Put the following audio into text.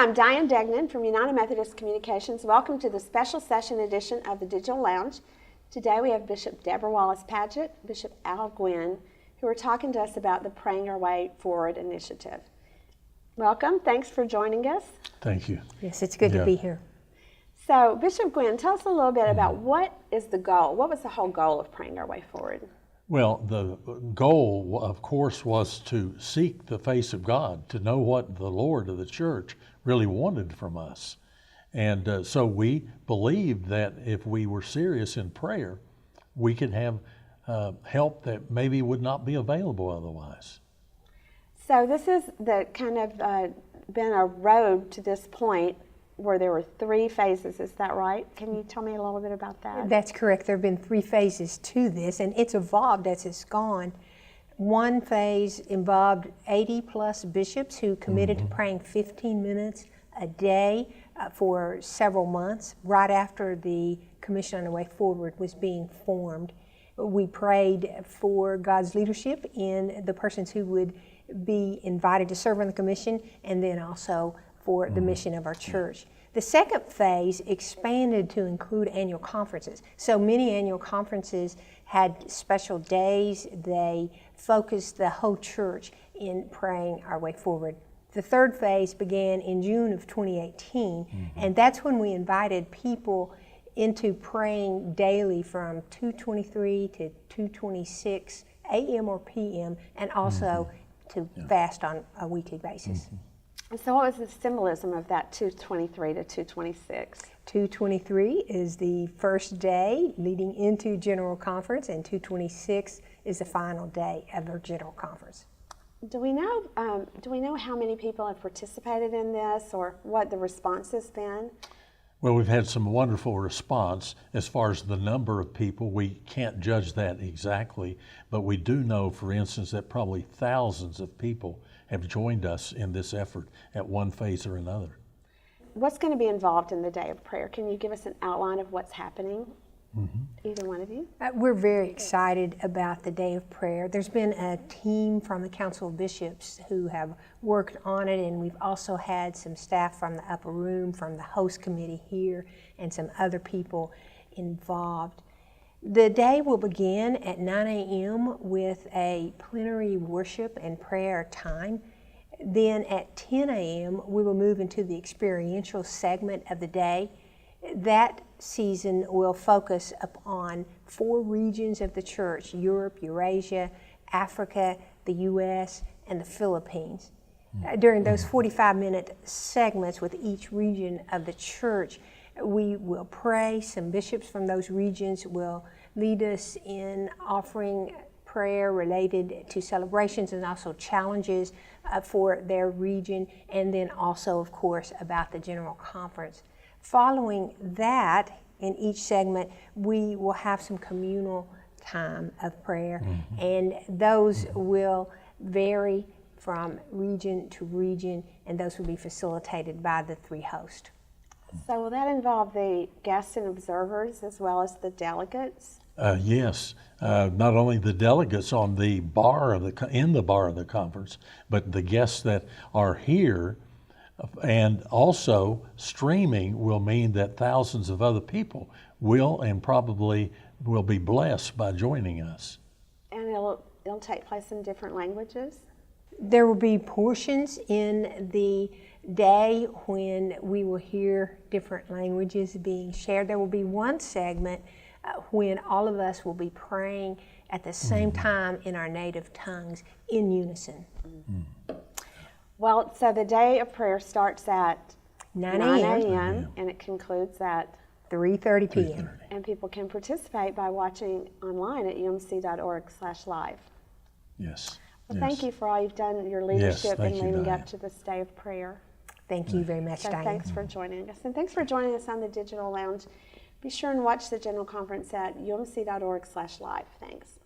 I'm Diane Degnan from United Methodist Communications. Welcome to the special session edition of the Digital Lounge. Today we have Bishop Debra Wallace-Padgett, Bishop Al Gwinn, who are talking to us about the Praying Our Way Forward initiative. Welcome. Thanks for joining us. Thank you. Yes, it's good to be here. So, Bishop Gwinn, tell us a little bit about what is the goal? What was the whole goal of Praying Our Way Forward? Well, the goal, of course, was to seek the face of God, to know what the Lord of the church really wanted from us. And so we believed that if we were serious in prayer, we could have help that maybe would not be available otherwise. So this is the kind of been a road to this point where there were 3 phases, is that right? Can you tell me a little bit about that? That's correct. There have been 3 phases to this, and it's evolved as it's gone. One phase involved 80 plus bishops who committed to praying 15 minutes a day for several months, right after the Commission on the Way Forward was being formed. We prayed for God's leadership in the persons who would be invited to serve on the commission, and then also for the mission of our church. The second phase expanded to include annual conferences. So many annual conferences had special days. They focused the whole church in praying our way forward. The third phase began in June of 2018, and that's when we invited people into praying daily from 2:23 to 2:26 a.m. or p.m., and also to fast on a weekly basis. So what was the symbolism of that 2:23 to 2:26? 2:23 is the first day leading into General Conference, and 2:26 is the final day of our General Conference. Do we know how many people have participated in this, or what the response has been? Well, we've had some wonderful response. As far as the number of people, we can't judge that exactly, but we do know, for instance, that probably thousands of people have joined us in this effort at one phase or another. What's going to be involved in the day of prayer? Can you give us an outline of what's happening? Either one of you? We're very excited about the Day of Prayer. There's been a team from the Council of Bishops who have worked on it, and we've also had some staff from the upper room, from the host committee here, and some other people involved. The day will begin at 9 a.m. with a plenary worship and prayer time. Then at 10 a.m. we will move into the experiential segment of the day. That season will focus upon 4 regions of the church: Europe, Eurasia, Africa, the U.S., and the Philippines. During those 45-minute segments with each region of the church, we will pray. Some bishops from those regions will lead us in offering prayer related to celebrations and also challenges for their region, and then also, of course, about the General Conference. Following that, in each segment, we will have some communal time of prayer, and those will vary from region to region, and those will be facilitated by the 3 hosts. So will that involve the guests and observers as well as the delegates? Yes, not only the delegates on the bar of in the bar of the conference, but the guests that are here. And also, streaming will mean that thousands of other people will and probably will be blessed by joining us. And it'll take place in different languages? There will be portions in the day when we will hear different languages being shared. There will be one segment when all of us will be praying at the same time in our native tongues in unison. Well, so the day of prayer starts at 9 a.m. and it concludes at 3:30 p.m. And people can participate by watching online at umc.org/live. Yes. Well, thank you for all you've done, your leadership in leading up to this day of prayer. Thank you very much, So Diane. thanks for joining us. And thanks for joining us on the Digital Lounge. Be sure and watch the General Conference at umc.org/live. Thanks.